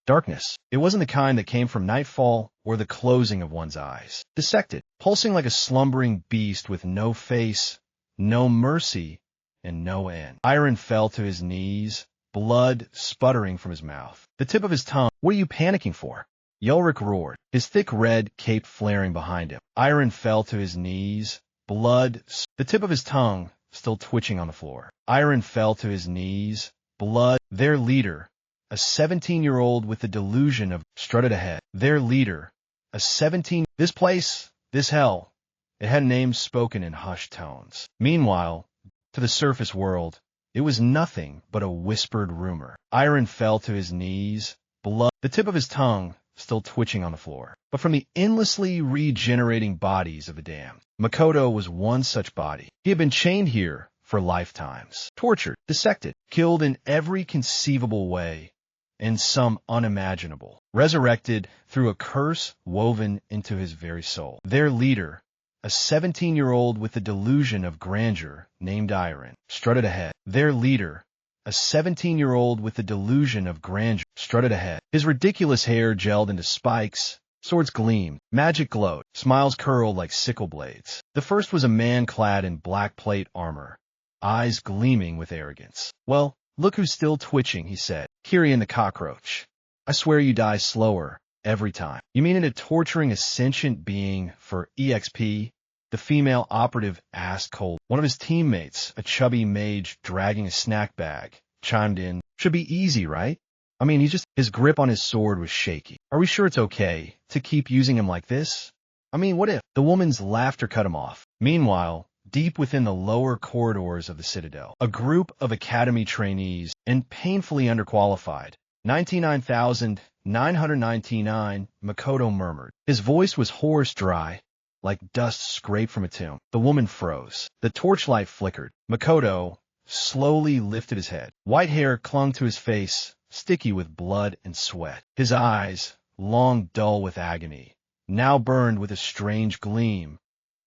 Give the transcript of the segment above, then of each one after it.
Darkness. It wasn't the kind that came from nightfall or the closing of one's eyes. Dissected, pulsing like a slumbering beast with no face, no mercy, and no end. Iron fell to his knees, blood sputtering from his mouth. The tip of his tongue. What are you panicking for? Ulrich roared, his thick red cape flaring behind him. Iron fell to his knees, blood, the tip of his tongue still twitching on the floor. Iron fell to his knees, blood. Their leader, a 17-year-old with the delusion of, strutted ahead. Their leader, this place, this hell. It had names spoken in hushed tones. Meanwhile, to the surface world, it was nothing but a whispered rumor. Iron fell to his knees, blood, the tip of his tongue still twitching on the floor. But from the endlessly regenerating bodies of the damned, Makoto was one such body. He had been chained here for lifetimes, tortured, dissected, killed in every conceivable way, and some unimaginable, resurrected through a curse woven into his very soul. Their leader, a 17-year-old with the delusion of grandeur named Iron, strutted ahead. Their leader, a 17-year-old with the delusion of grandeur, strutted ahead. His ridiculous hair gelled into spikes, swords gleamed, magic glowed, smiles curled like sickle blades. The first was a man clad in black plate armor, eyes gleaming with arrogance. Well, look who's still twitching, he said. Kyrian the cockroach. I swear you die slower every time. You mean into torturing a sentient being for EXP? The female operative asked cold. One of his teammates, a chubby mage dragging a snack bag, chimed in. Should be easy, right? I mean, his grip on his sword was shaky. Are we sure it's okay to keep using him like this? I mean, what if? The woman's laughter cut him off. Meanwhile, deep within the lower corridors of the Citadel, a group of academy trainees and painfully underqualified, 99,999, Makoto murmured. His voice was hoarse, dry, like dust scraped from a tomb. The woman froze. The torchlight flickered. Makoto slowly lifted his head. White hair clung to his face, sticky with blood and sweat. His eyes, long dull with agony, now burned with a strange gleam,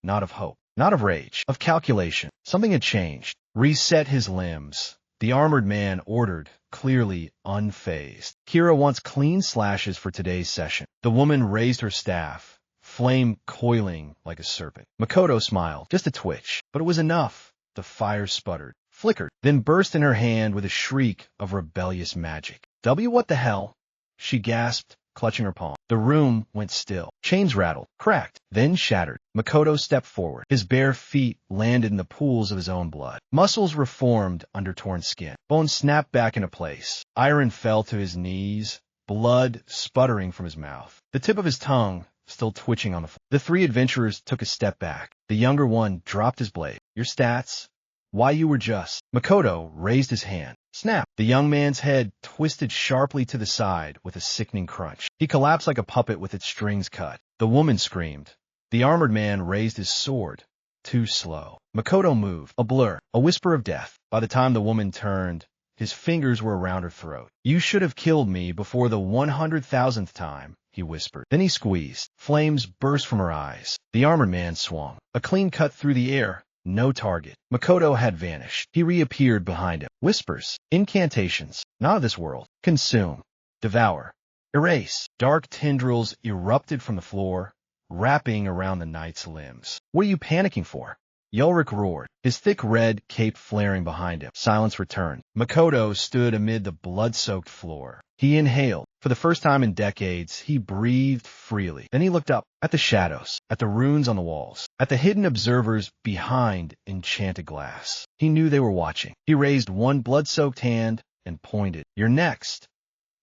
not of hope, not of rage, of calculation. Something had changed. Reset his limbs. The armored man ordered, clearly unfazed. Kira wants clean slashes for today's session. The woman raised her staff, flame coiling like a serpent. Makoto smiled, just a twitch, but it was enough. The fire sputtered, flickered, then burst in her hand with a shriek of rebellious magic. What the hell? She gasped, clutching her palm. The room went still. Chains rattled, cracked, then shattered. Makoto stepped forward. His bare feet landed in the pools of his own blood. Muscles reformed under torn skin. Bones snapped back into place. Iron fell to his knees, blood sputtering from his mouth. The tip of his tongue still twitching on the floor. The three adventurers took a step back. The younger one dropped his blade. Your stats? Why you were just. Makoto raised his hand. Snap! The young man's head twisted sharply to the side with a sickening crunch. He collapsed like a puppet with its strings cut. The woman screamed. The armored man raised his sword. Too slow. Makoto moved. A blur. A whisper of death. By the time the woman turned, his fingers were around her throat. You should have killed me before the 100,000th time, he whispered. Then he squeezed. Flames burst from her eyes. The armored man swung. A clean cut through the air. No target. Makoto had vanished. He reappeared behind him. Whispers. Incantations. Not of this world. Consume. Devour. Erase. Dark tendrils erupted from the floor, wrapping around the knight's limbs. What are you panicking for? Ulrich roared, his thick red cape flaring behind him. Silence returned. Makoto stood amid the blood-soaked floor. He inhaled. For the first time in decades, he breathed freely. Then he looked up at the shadows, at the runes on the walls, at the hidden observers behind enchanted glass. He knew they were watching. He raised one blood-soaked hand and pointed. You're next.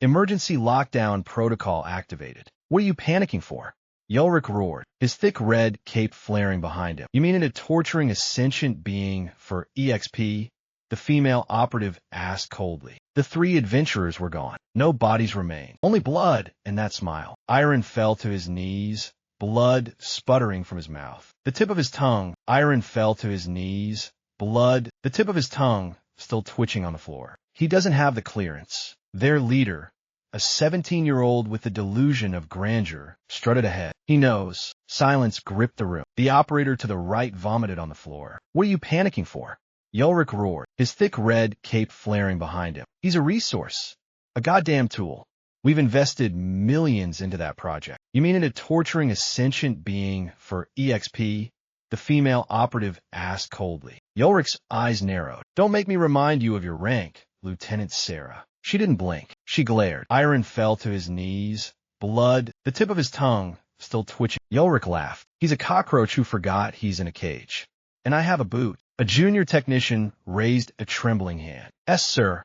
Emergency lockdown protocol activated. What are you panicking for? Ulrich roared, his thick red cape flaring behind him. You mean into torturing a sentient being for EXP? The female operative asked coldly. The three adventurers were gone. No bodies remained. Only blood and that smile. Iron fell to his knees, blood sputtering from his mouth. The tip of his tongue. Iron fell to his knees, blood. The tip of his tongue still twitching on the floor. He doesn't have the clearance. Their leader, a 17-year-old with the delusion of grandeur, strutted ahead. He knows. Silence gripped the room. The operator to the right vomited on the floor. What are you panicking for? Ulrich roared, his thick red cape flaring behind him. He's a resource. A goddamn tool. We've invested millions into that project. You mean into torturing a sentient being for EXP? The female operative asked coldly. Ulrich's eyes narrowed. Don't make me remind you of your rank, Lieutenant Sarah. She didn't blink. She glared. Iron fell to his knees. Blood, the tip of his tongue, still twitching. Ulrich laughed. He's a cockroach who forgot he's in a cage. And I have a boot. A junior technician raised a trembling hand. Yes, sir.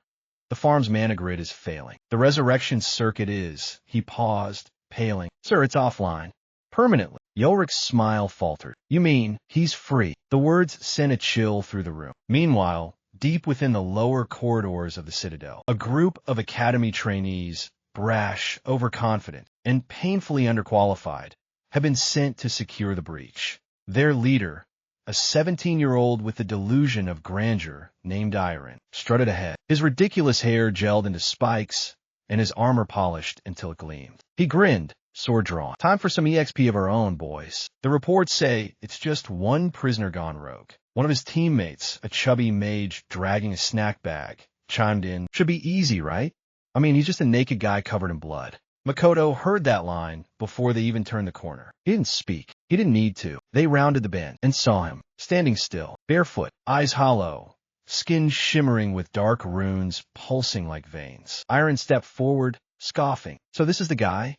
The farm's mana grid is failing. The resurrection circuit is. He paused, paling. Sir, it's offline. Permanently. Ulrich's smile faltered. You mean, he's free? The words sent a chill through the room. Meanwhile, deep within the lower corridors of the Citadel, a group of academy trainees, brash, overconfident, and painfully underqualified, had been sent to secure the breach. Their leader, a 17-year-old with the delusion of grandeur named Iron, strutted ahead. His ridiculous hair gelled into spikes, and his armor polished until it gleamed. He grinned, sword drawn. Time for some EXP of our own, boys. The reports say it's just one prisoner gone rogue. One of his teammates, a chubby mage dragging a snack bag, chimed in. Should be easy, right? I mean, he's just a naked guy covered in blood. Makoto heard that line before they even turned the corner. He didn't speak. He didn't need to. They rounded the bend and saw him, standing still, barefoot, eyes hollow, skin shimmering with dark runes pulsing like veins. Iron stepped forward, scoffing. So this is the guy?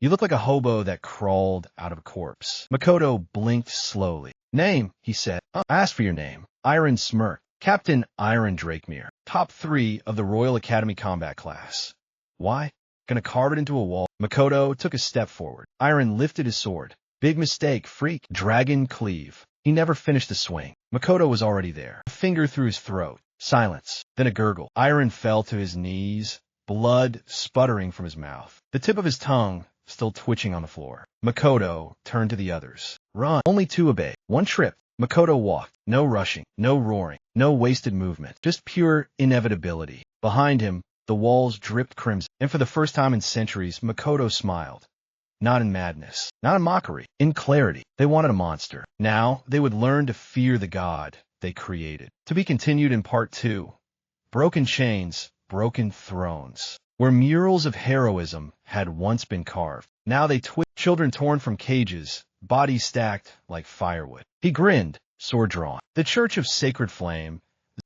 You look like a hobo that crawled out of a corpse. Makoto blinked slowly. Name, he said. I asked for your name. Iron smirked. Captain Iron Drakemere, top 3 of the Royal Academy combat class. Why? Gonna carve it into a wall. Makoto took a step forward. Iron lifted his sword. Big mistake, freak. Dragon cleave. He never finished the swing. Makoto was already there. A finger through his throat. Silence. Then a gurgle. Iron fell to his knees, blood sputtering from his mouth. The tip of his tongue still twitching on the floor. Makoto turned to the others. Run. Only 2 obey. 1 trip. Makoto walked. No rushing, no roaring, no wasted movement. Just pure inevitability. Behind him, the walls dripped crimson. And for the first time in centuries, Makoto smiled. Not in madness, not in mockery, in clarity. They wanted a monster. Now they would learn to fear the god they created. To be continued in part 2. Broken chains, broken thrones. Where murals of heroism had once been carved. Now they twist. Children torn from cages, bodies stacked like firewood. He grinned, sword drawn. The Church of Sacred Flame.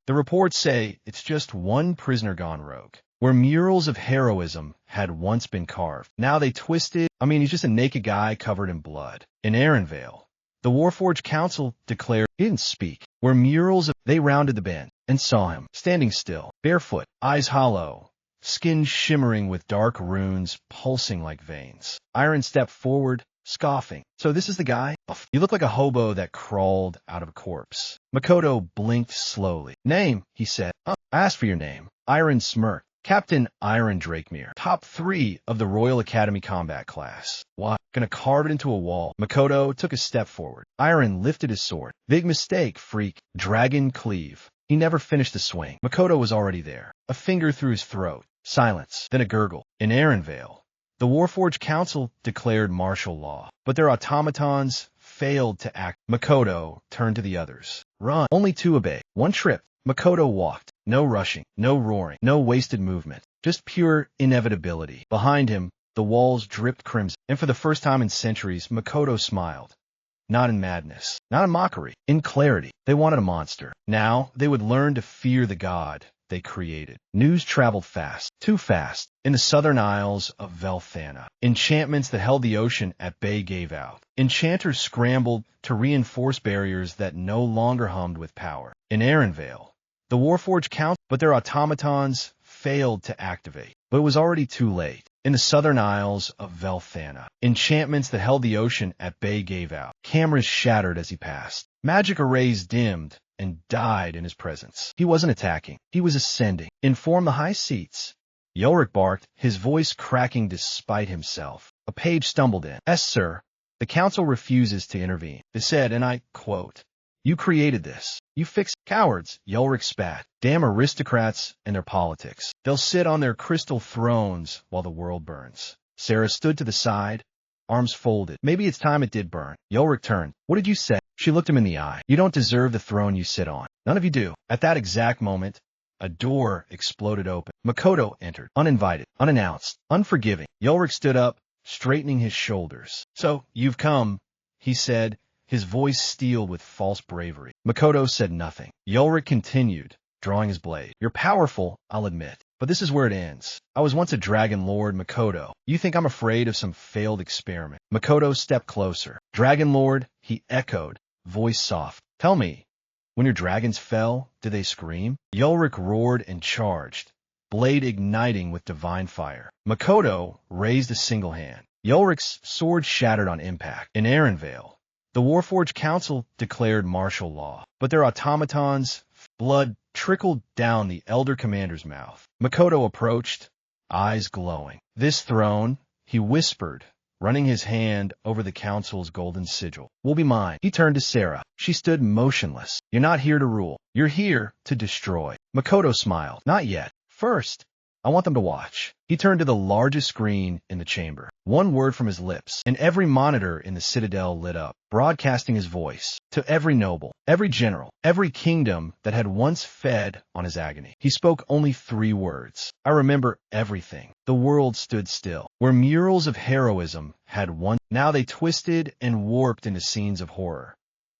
The reports say it's just one prisoner gone rogue. Where murals of heroism had once been carved. Now they twisted. I mean, he's just a naked guy covered in blood. In Erenvale, the Warforged Council declared. He didn't speak. Where murals of. They rounded the bend and saw him, standing still, barefoot, eyes hollow, skin shimmering with dark runes pulsing like veins. Iron stepped forward, scoffing. So this is the guy? You look like a hobo that crawled out of a corpse. Makoto blinked slowly. Name, he said. I asked for your name. Iron smirked. Captain Iron Drakemere, top 3 of the Royal Academy combat class. Why? Gonna carve it into a wall. Makoto took a step forward. Iron lifted his sword. Big mistake, freak. Dragon cleave. He never finished the swing. Makoto was already there. A finger through his throat. Silence. Then a gurgle. In Erenvale, the Warforged Council declared martial law, but their automatons failed to act. Makoto turned to the others. Run. Only 2 obey. 1 trip. Makoto walked. No rushing, no roaring, no wasted movement. Just pure inevitability. Behind him, the walls dripped crimson. And for the first time in centuries, Makoto smiled. Not in madness, not in mockery, in clarity. They wanted a monster. Now they would learn to fear the god they created. News traveled fast, too fast. In the southern isles of Velthana, enchantments that held the ocean at bay gave out. Enchanters scrambled to reinforce barriers that no longer hummed with power. In Erenvale, the Warforged Council, but their automatons failed to activate. But it was already too late. In the southern isles of Velthana, enchantments that held the ocean at bay gave out. Cameras shattered as he passed. Magic arrays dimmed and died in his presence. He wasn't attacking. He was ascending. Inform the high seats. Ulrich barked, his voice cracking despite himself. A page stumbled in. Yes, sir. The council refuses to intervene. They said, and I quote, "You created this. You fixed cowards," Ulrich spat. Damn aristocrats and their politics. They'll sit on their crystal thrones while the world burns. Sarah stood to the side, arms folded. Maybe it's time it did burn. Ulrich turned. What did you say? She looked him in the eye. You don't deserve the throne you sit on. None of you do. At that exact moment, A door exploded open. Makoto entered, uninvited, unannounced, unforgiving. Yulrik stood up, straightening his shoulders. "So, you've come," he said, his voice steel with false bravery. Makoto said nothing. Yulrik continued, drawing his blade. "You're powerful, I'll admit. But this is where it ends. I was once a dragon lord, Makoto. You think I'm afraid of some failed experiment?" Makoto stepped closer. "Dragon lord," he echoed, voice soft. "Tell me, when your dragons fell, did they scream?" Yulrik roared and charged, blade igniting with divine fire. Makoto raised a single hand. Yulrik's sword shattered on impact. In Erenvale, the Warforged Council declared martial law, but their automatons, blood trickled down the elder commander's mouth. Makoto approached, eyes glowing. "This throne," he whispered, running his hand over the council's golden sigil, "will be mine." He turned to Sarah. She stood motionless. "You're not here to rule. You're here to destroy." Makoto smiled. "Not yet. First, I want them to watch." He turned to the largest screen in the chamber. One word from his lips, and every monitor in the citadel lit up, broadcasting his voice to every noble, every general, every kingdom that had once fed on his agony. He spoke only 3 words. "I remember everything." The world stood still. Where murals of heroism had once, now they twisted and warped into scenes of horror.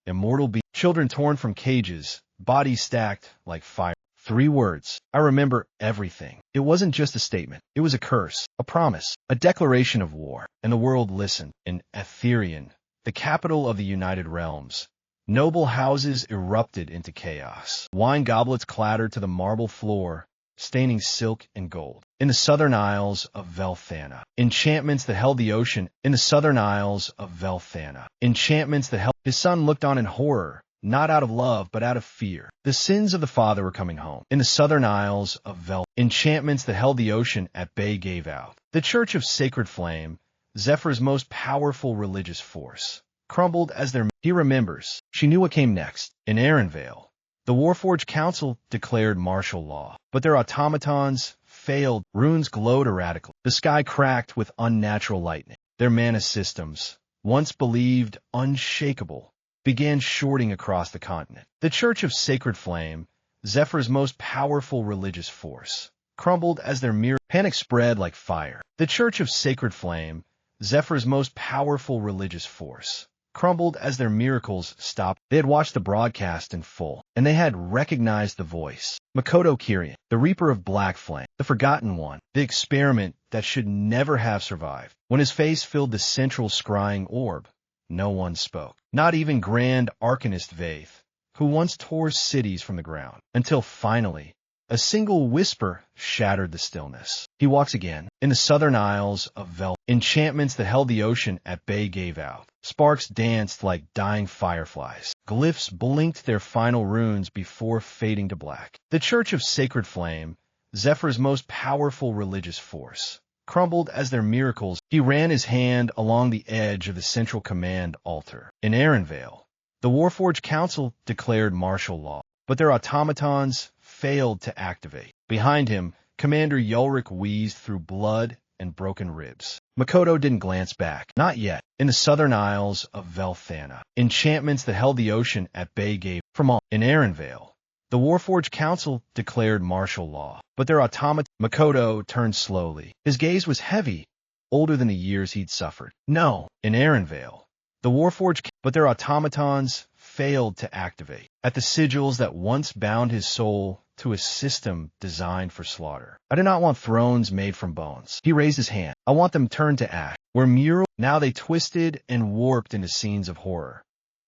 Immortal beings, children torn from cages, bodies stacked like fire. 3 words. "I remember everything." It wasn't just a statement. It was a curse, a promise, a declaration of war. And the world listened. In Aetherion, the capital of the United Realms, noble houses erupted into chaos. Wine goblets clattered to the marble floor, staining silk and gold. In the southern isles of Velthana, enchantments that held the ocean. In the southern isles of Velthana, enchantments that held. His son looked on in horror, not out of love, but out of fear. The sins of the father were coming home. In the southern isles of enchantments that held the ocean at bay gave out. The Church of Sacred Flame, Zephyr's most powerful religious force, crumbled as their... He remembers. She knew what came next. In Erenvale, the Warforged Council declared martial law, but their automatons failed. Runes glowed erratically. The sky cracked with unnatural lightning. Their mana systems, once believed unshakable, began shorting across the continent. The Church of Sacred Flame, Zephyr's most powerful religious force, crumbled as their mere panic spread like fire. The Church of Sacred Flame, Zephyr's most powerful religious force, crumbled as their miracles stopped. They had watched the broadcast in full, and they had recognized the voice. Makoto Kiryu, the Reaper of Black Flame, the Forgotten One, the experiment that should never have survived. When his face filled the central scrying orb, no one spoke, not even Grand Arcanist Vaith, who once tore cities from the ground, until finally, a single whisper shattered the stillness. He walks again. In the southern isles of enchantments that held the ocean at bay gave out. Sparks danced like dying fireflies. Glyphs blinked their final runes before fading to black. The Church of Sacred Flame, Zephyr's most powerful religious force, crumbled as their miracles. He ran his hand along the edge of the central command altar. In Erenvale, the Warforged Council declared martial law, but their automatons failed to activate. Behind him, Commander Yulrik wheezed through blood and broken ribs. Makoto didn't glance back. Not yet. In the southern isles of Velthana, enchantments that held the ocean at bay gave from all. In Erenvale, the Warforged Council declared martial law, but their automatons... Makoto turned slowly. His gaze was heavy, older than the years he'd suffered. No. In Erenvale, the Warforged... But their automatons failed to activate. At the sigils that once bound his soul to a system designed for slaughter. I do not want thrones made from bones. He raised his hand. I want them turned to ash. Where mural... Now they twisted and warped into scenes of horror.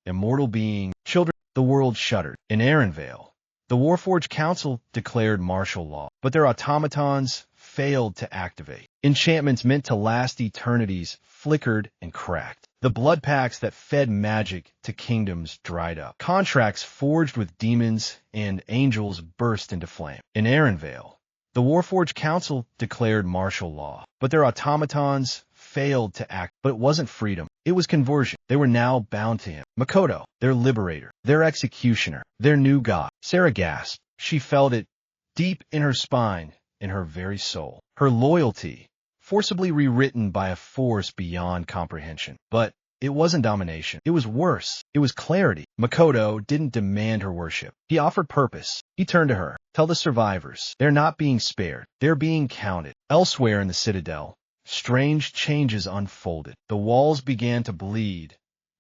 Immortal being, children... The world shuddered. In Erenvale, the Warforged Council declared martial law, but their automatons failed to activate. Enchantments meant to last eternities flickered and cracked. The blood pacts that fed magic to kingdoms dried up. Contracts forged with demons and angels burst into flame. In Erenvale, the Warforged Council declared martial law, but their automatons failed to act. But it wasn't freedom. It was conversion. They were now bound to him. Makoto, their liberator, their executioner, their new god. Sarah gasped. She felt it deep in her spine, in her very soul. Her loyalty, forcibly rewritten by a force beyond comprehension. But It wasn't domination. It was worse. It was clarity. Makoto didn't demand her worship. He offered purpose. He turned to her. Tell the survivors. They're not being spared. They're being counted. Elsewhere in the citadel, strange changes unfolded. The walls began to bleed.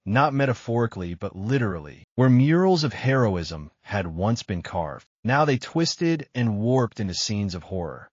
Not metaphorically, but literally. Where murals of heroism had once been carved, now they twisted and warped into scenes of horror.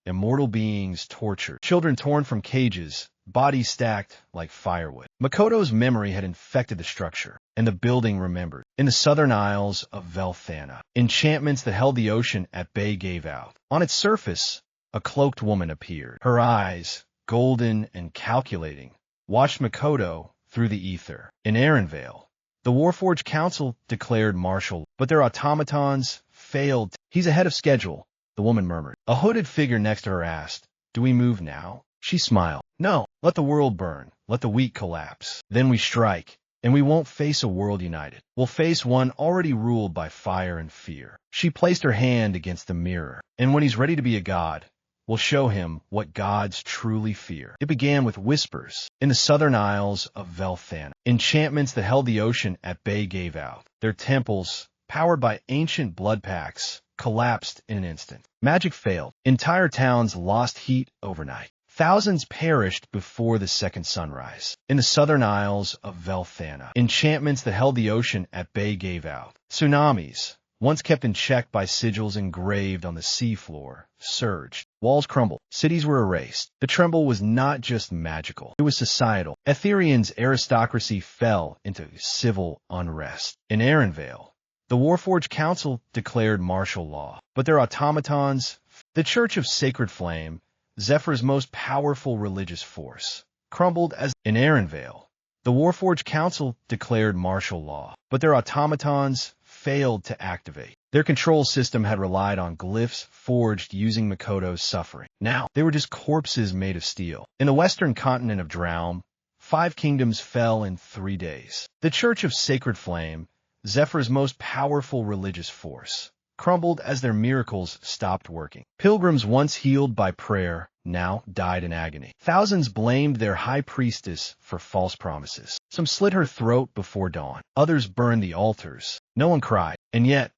Immortal beings tortured, children torn from cages, bodies stacked like firewood. Makoto's memory had infected the structure, and the building remembered. In the southern isles of Velthana, enchantments that held the ocean at bay gave out. On its surface, a cloaked woman appeared. Her eyes, golden and calculating, watched Makoto through the ether. In Vale, the Warforged Council declared martial law, but their automatons failed. He's ahead of schedule, the woman murmured. A hooded figure next to her asked, do we move now? She smiled. No, let the world burn. Let the weak collapse. Then we strike, and we won't face a world united. We'll face one already ruled by fire and fear. She placed her hand against the mirror, and when he's ready to be a god, we'll show him what gods truly fear. It began with whispers. In the southern isles of Velthana, enchantments that held the ocean at bay gave out. Their temples, powered by ancient blood pacts, collapsed in an instant. Magic failed. Entire towns lost heat overnight. Thousands perished before the second sunrise. In the southern isles of Velthana, enchantments that held the ocean at bay gave out. Tsunamis, once kept in check by sigils engraved on the seafloor, surged. Walls crumbled. Cities were erased. The tremble was not just magical. It was societal. Ethereum's aristocracy fell into civil unrest. In Vale, the Warforged Council declared martial law, but their automatons, the Church of Sacred Flame, Zephyr's most powerful religious force, crumbled as in Vale. The Warforged Council declared martial law, but their automatons failed to activate. Their control system had relied on glyphs forged using Makoto's suffering. Now, they were just corpses made of steel. In the western continent of Drown, 5 kingdoms fell in 3 days. The Church of Sacred Flame, Zephyr's most powerful religious force, crumbled as their miracles stopped working. Pilgrims once healed by prayer now died in agony. Thousands blamed their high priestess for false promises. Some slit her throat before dawn. Others burned the altars. No one cried. And yet,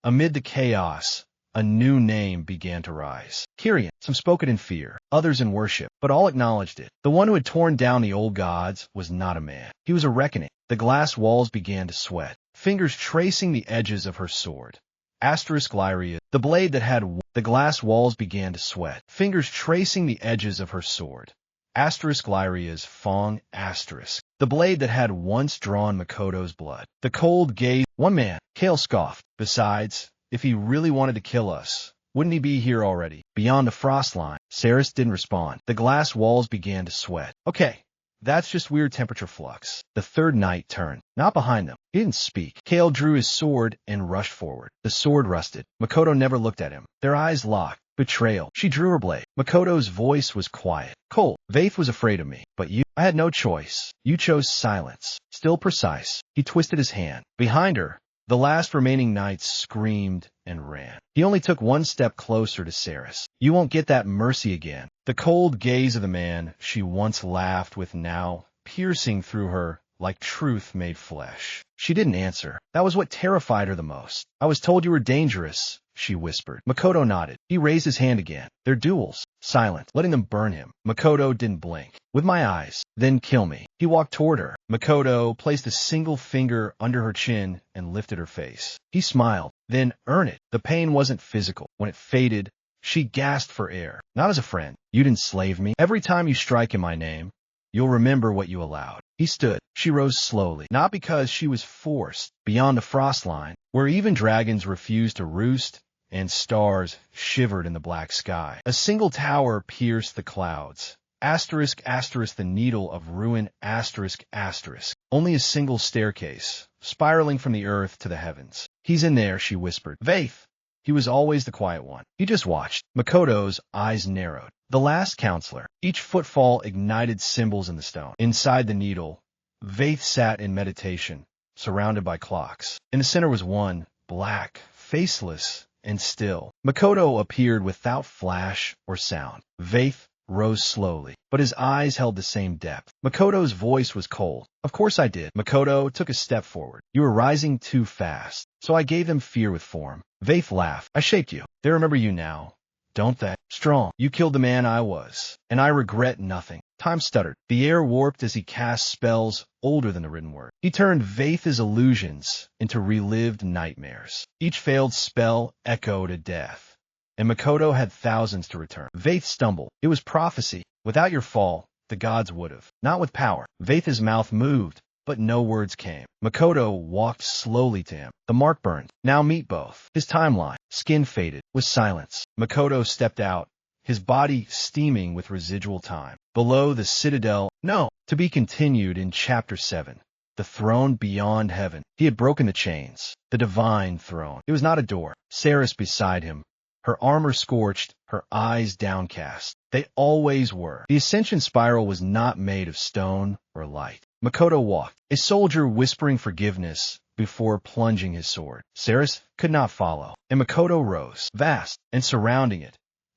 amid the chaos, a new name began to rise. Kyrian. Some spoke it in fear, others in worship, but all acknowledged it. The one who had torn down the old gods was not a man. He was a reckoning. The glass walls began to sweat, fingers tracing the edges of her sword. Asterisk Lyria, the blade that had the glass walls began to sweat, fingers tracing the edges of her sword. Asterisk Lyria's Fong asterisk, the blade that had once drawn Makoto's blood. The cold gaze, one man, Kale scoffed. Besides, if he really wanted to kill us, wouldn't he be here already? Beyond the frost line, Saris didn't respond. The glass walls began to sweat. Okay. That's just weird temperature flux. The third knight turned, not behind them. He didn't speak. Kale drew his sword and rushed forward. The sword rusted. Makoto never looked at him. Their eyes locked. Betrayal. She drew her blade. Makoto's voice was quiet. Cold. Vaith was afraid of me, but you, I had no choice. You chose silence. Still precise. He twisted his hand. Behind her, the last remaining knights screamed and ran. He only took one step closer to Saris. You won't get that mercy again. The cold gaze of the man she once laughed with now piercing through her like truth made flesh. She didn't answer. That was what terrified her the most. I was told you were dangerous, she whispered. Makoto nodded. He raised his hand again. Their duels. Silent, letting them burn him. Makoto didn't blink. With my eyes. Then kill me. He walked toward her. Makoto placed a single finger under her chin and lifted her face. He smiled. Then earn it. The pain wasn't physical. When it faded, she gasped for air. Not as a friend. You'd enslave me. Every time you strike in my name, you'll remember what you allowed. He stood. She rose slowly, not because she was forced, beyond the frost line, where even dragons refused to roost and stars shivered in the black sky. A single tower pierced the clouds. Asterisk, asterisk, the needle of ruin, asterisk, asterisk. Only a single staircase, spiraling from the earth to the heavens. He's in there, she whispered. Vaith! He was always the quiet one. He just watched. Makoto's eyes narrowed. The last counselor. Each footfall ignited symbols in the stone. Inside the needle, Vaith sat in meditation, surrounded by clocks. In the center was one, black, faceless, and still. Makoto appeared without flash or sound. Vaith rose slowly, but his eyes held the same depth. Makoto's voice was cold. Of course I did. Makoto took a step forward. You were rising too fast, so I gave them fear with form. Vaith laughed. I shaped you. They remember you now, don't they? Strong. You killed the man I was, and I regret nothing. Time stuttered. The air warped as he cast spells older than the written word. He turned Vaith's illusions into relived nightmares. Each failed spell echoed a death, and Makoto had thousands to return. Vaith stumbled. It was prophecy. Without your fall, the gods would have. Not with power. Vaith's mouth moved, but no words came. Makoto walked slowly to him. The mark burned. Now meet both. His timeline, skin faded, was silence. Makoto stepped out, his body steaming with residual time. Below the citadel, no, to be continued in Chapter 7. The throne beyond heaven. He had broken the chains. The divine throne. It was not a door. Saris beside him, her armor scorched, her eyes downcast. They always were. The ascension spiral was not made of stone or light. Makoto walked, a soldier whispering forgiveness before plunging his sword. Saris could not follow, and Makoto rose, vast, and surrounding it.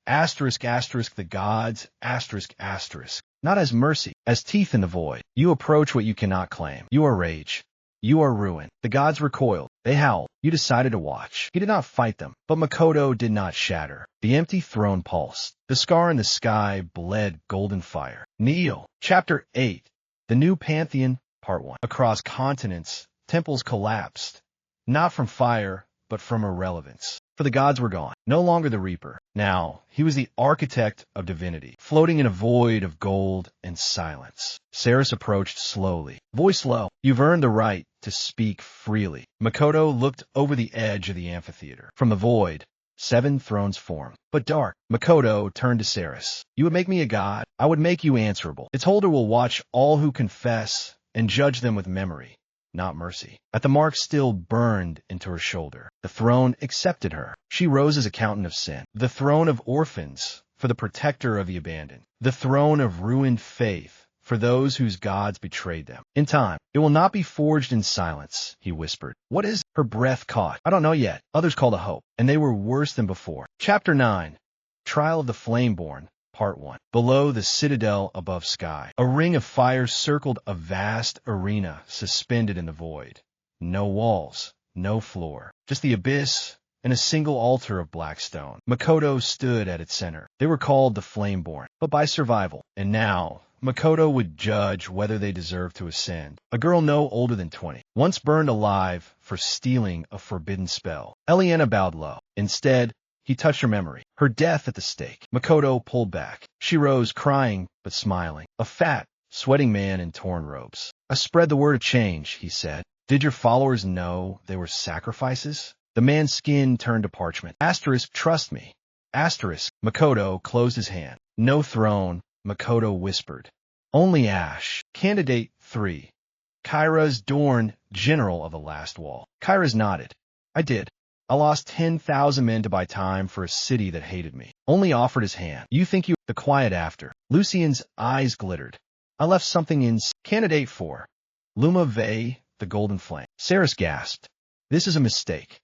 Asterisk, asterisk, the gods, asterisk, asterisk. Not as mercy, as teeth in the void. You approach what you cannot claim. You are rage. You are ruin. The gods recoiled. They howled. You decided to watch. He did not fight them, but Makoto did not shatter. The empty throne pulsed. The scar in the sky bled golden fire. Kneel. Chapter 8. The New Pantheon, Part 1. Across continents, temples collapsed. Not from fire, but from irrelevance. For the gods were gone. No longer the reaper. Now, he was the architect of divinity, floating in a void of gold and silence. Saris approached slowly. Voice low. You've earned the right to speak freely. Makoto looked over the edge of the amphitheater. From the void, 7 thrones formed, but dark. Makoto turned to Saris. You would make me a god. I would make you answerable. Its holder will watch all who confess and judge them with memory, not mercy. At the mark still burned into her shoulder. The throne accepted her. She rose as accountant of sin. The throne of orphans, for the protector of the abandoned. The throne of ruined faith, for those whose gods betrayed them. In time, it will not be forged in silence, he whispered. What is it? Her breath caught. I don't know yet. Others called a hope, and they were worse than before. Chapter 9. Trial of the Flameborn, Part 1. Below the citadel above sky, a ring of fire circled a vast arena suspended in the void. No walls, no floor, just the abyss and a single altar of black stone. Makoto stood at its center. They were called the Flameborn, but by survival. And now, Makoto would judge whether they deserved to ascend. A girl no older than 20, once burned alive for stealing a forbidden spell. Eliana bowed low. Instead, he touched her memory. Her death at the stake. Makoto pulled back. She rose, crying but smiling. A fat, sweating man in torn robes. I spread the word of change, he said. Did your followers know they were sacrifices? The man's skin turned to parchment. Asterisk, trust me. Asterisk. Makoto closed his hand. No throne, Makoto whispered. Only ash. Candidate 3. Kyra's Dorn, general of the last wall. Kyra's nodded. I did. I lost 10,000 men to buy time for a city that hated me. Only offered his hand. You think you... The quiet after. Lucian's eyes glittered. I left something in... Candidate 4. Luma Vey, the golden flame. Saris gasped. This is a mistake.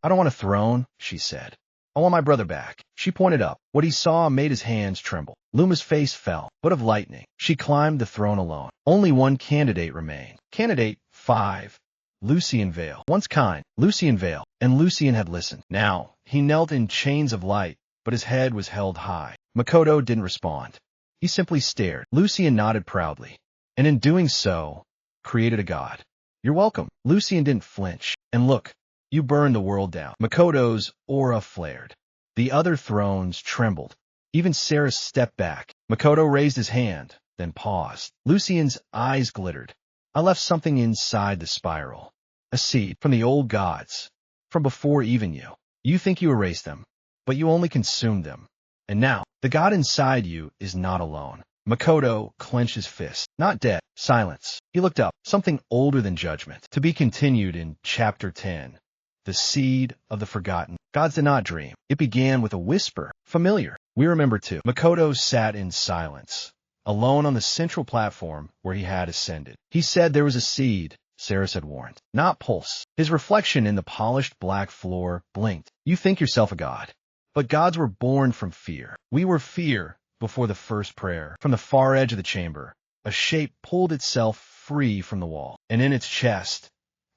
I don't want a throne, she said. I want my brother back. She pointed up. What he saw made his hands tremble. Luma's face fell, but of lightning. She climbed the throne alone. Only one candidate remained. Candidate 5. Lucian Vale. Once kind, Lucian Vale, and Lucian had listened. Now, he knelt in chains of light, but his head was held high. Makoto didn't respond. He simply stared. Lucian nodded proudly, and in doing so, created a god. You're welcome. Lucian didn't flinch. And look, you burned the world down. Makoto's aura flared. The other thrones trembled. Even Saris stepped back. Makoto raised his hand, then paused. Lucian's eyes glittered. I left something inside the spiral. A seed from the old gods, from before even you. You think you erased them, but you only consumed them. And now, the god inside you is not alone. Makoto clenched his fist. Not dead. Silence. He looked up. Something older than judgment. To be continued in Chapter 10. The seed of the forgotten. Gods did not dream. It began with a whisper. Familiar. We remember too. Makoto sat in silence, alone on the central platform where he had ascended. He said there was a seed, Saris had warned. Not pulse. His reflection in the polished black floor blinked. You think yourself a god. But gods were born from fear. We were fear, before the first prayer. From the far edge of the chamber, a shape pulled itself free from the wall, and in its chest,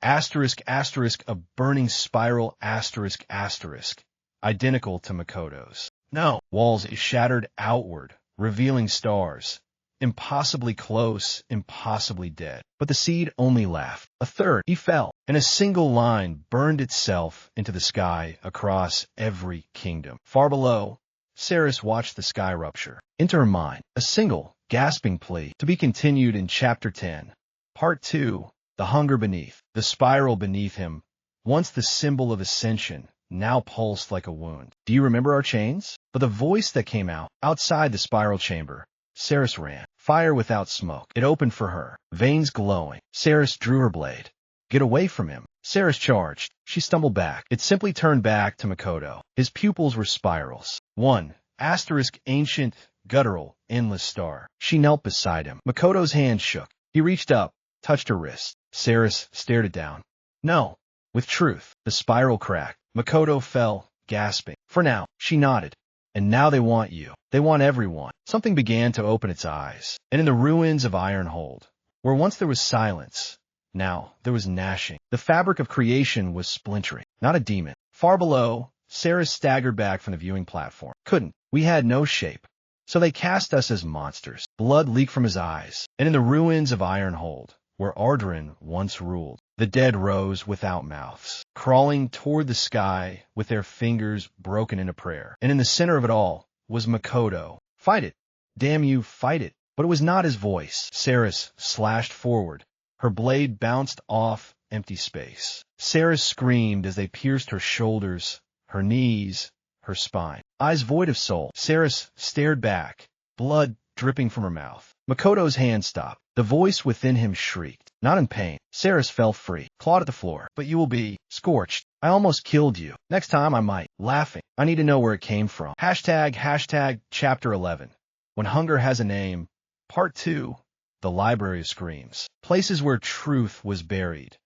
asterisk, asterisk, a burning spiral, asterisk, asterisk, identical to Makoto's. No, walls shattered outward, revealing stars. Impossibly close, impossibly dead. But the seed only laughed. A third, he fell, and a single line burned itself into the sky across every kingdom. Far below, Saris watched the sky rupture. Into her mind, a single, gasping plea, to be continued in Chapter 10. Part 2, The Hunger Beneath. The spiral beneath him, once the symbol of ascension, now pulsed like a wound. Do you remember our chains? But the voice that came out, outside the spiral chamber, Saris ran. Fire without smoke. It opened for her, veins glowing. Saris drew her blade. Get away from him. Saris charged. She stumbled back. It simply turned back to Makoto. His pupils were spirals. One, asterisk, ancient, guttural, endless star. She knelt beside him. Makoto's hand shook. He reached up, touched her wrist. Saris stared it down. No. With truth. The spiral cracked. Makoto fell, gasping. For now, she nodded. And now they want you. They want everyone. Something began to open its eyes. And in the ruins of Ironhold, where once there was silence, now there was gnashing. The fabric of creation was splintering. Not a demon. Far below, Saris staggered back from the viewing platform. Couldn't. We had no shape. So they cast us as monsters. Blood leaked from his eyes. And in the ruins of Ironhold, where Ardrin once ruled, the dead rose without mouths, crawling toward the sky with their fingers broken into prayer. And in the center of it all was Makoto. Fight it. Damn you, fight it. But it was not his voice. Saris slashed forward. Her blade bounced off empty space. Saris screamed as they pierced her shoulders, her knees, her spine. Eyes void of soul, Saris stared back, blood dripping from her mouth. Makoto's hand stopped. The voice within him shrieked. Not in pain. Saris fell free, clawed at the floor. But you will be scorched. I almost killed you. Next time I might. Laughing. I need to know where it came from. Hashtag Chapter 11. When Hunger Has a Name. Part 2. The Library of Screams. Places where truth was buried.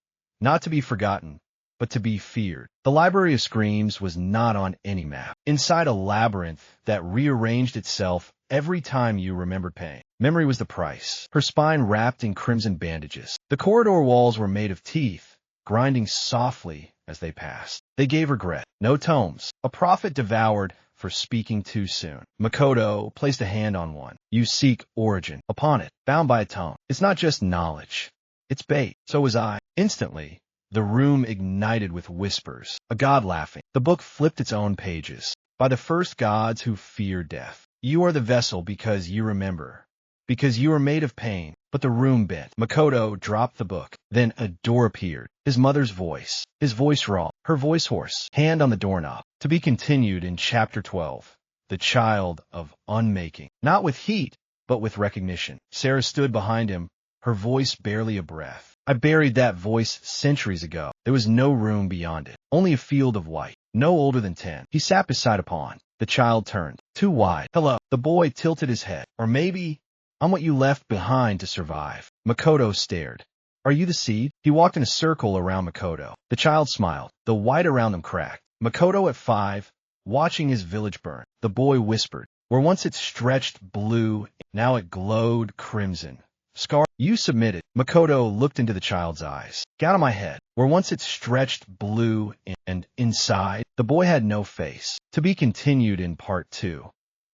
Not to be forgotten, but to be feared. The Library of Screams was not on any map. Inside a labyrinth that rearranged itself every time you remembered pain. Memory was the price. Her spine wrapped in crimson bandages. The corridor walls were made of teeth, grinding softly as they passed. They gave regret. No tomes. A prophet devoured for speaking too soon. Makoto placed a hand on one. You seek origin. Upon it, bound by a tome. It's not just knowledge. It's bait. So was I. Instantly, the room ignited with whispers. A god laughing. The book flipped its own pages. By the first gods who fear death. You are the vessel because you remember. Because you are made of pain. But the room bent. Makoto dropped the book. Then a door appeared. His mother's voice. His voice raw. Her voice hoarse. Hand on the doorknob. To be continued in Chapter 12. The Child of Unmaking. Not with heat, but with recognition. Sarah stood behind him, her voice barely a breath. I buried that voice centuries ago. There was no room beyond it. Only a field of white. No older than 10. He sat beside a pond. The child turned. Too wide. Hello. The boy tilted his head. Or maybe I'm what you left behind to survive. Makoto stared. Are you the seed? He walked in a circle around Makoto. The child smiled. The white around them cracked. Makoto at 5, watching his village burn. The boy whispered. Where once it stretched blue, now it glowed crimson. Scar, you submitted. Makoto looked into the child's eyes. Get out of my head. Where once it stretched blue and inside, the boy had no face. To be continued in Part 2.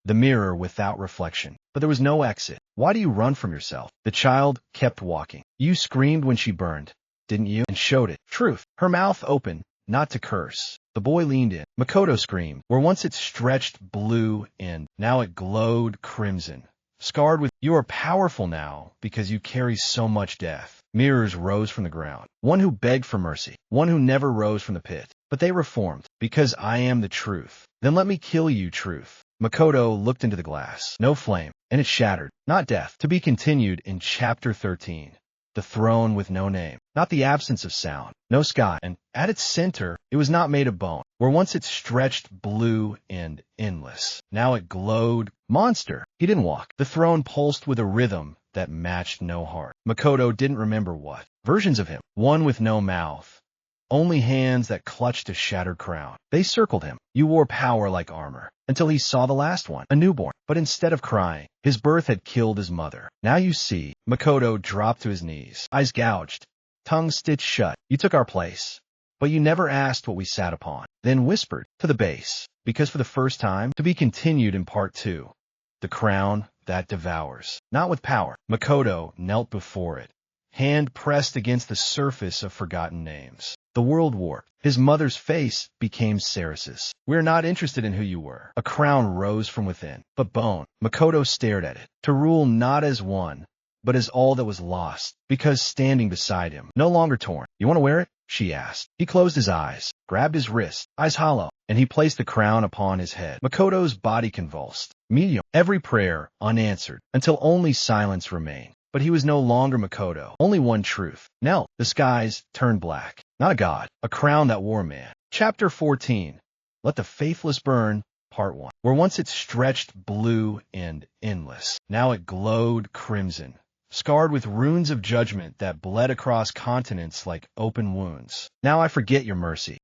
The mirror without reflection. But there was no exit. Why do you run from yourself? The child kept walking. You screamed when she burned, didn't you? And showed it. Truth. Her mouth open, not to curse. The boy leaned in. Makoto screamed. Where once it stretched blue and now it glowed crimson. Scarred with, you are powerful now because you carry so much death. Mirrors rose from the ground. One who begged for mercy. One who never rose from the pit. But they reformed. Because I am the truth. Then let me kill you, truth. Makoto looked into the glass. No flame. And it shattered. Not death. To be continued in Chapter 13. The throne with no name. Not the absence of sound. No sky. And at its center, it was not made of bone. Where once it stretched blue and endless. Now it glowed. Monster. He didn't walk. The throne pulsed with a rhythm that matched no heart. Makoto didn't remember what. Versions of him. One with no mouth. only hands that clutched a shattered crown. They circled him. You wore power like armor, until he saw the last one, a newborn. But instead of crying, his birth had killed his mother. Now you see, Makoto dropped to his knees, eyes gouged, tongue stitched shut. You took our place, but you never asked what we sat upon. Then whispered, to the base, because for the first time, to be continued in part 2. The crown that devours. Not with power. Makoto knelt before it, hand pressed against the surface of forgotten names. The world warped. His mother's face became Ceres's. We're not interested in who you were. A crown rose from within. But bone. Makoto stared at it. To rule not as one, but as all that was lost. Because standing beside him, no longer torn. You want to wear it? She asked. He closed his eyes, grabbed his wrist, eyes hollow, and he placed the crown upon his head. Makoto's body convulsed. Medium. Every prayer unanswered, until only silence remained. But he was no longer Makoto. Only one truth. Knelt. The skies turned black. Not a god. A crown that wore a man. Chapter 14. Let the Faithless Burn, Part 1. Where once it stretched blue and endless, now it glowed crimson, scarred with runes of judgment that bled across continents like open wounds. Now I forget your mercy.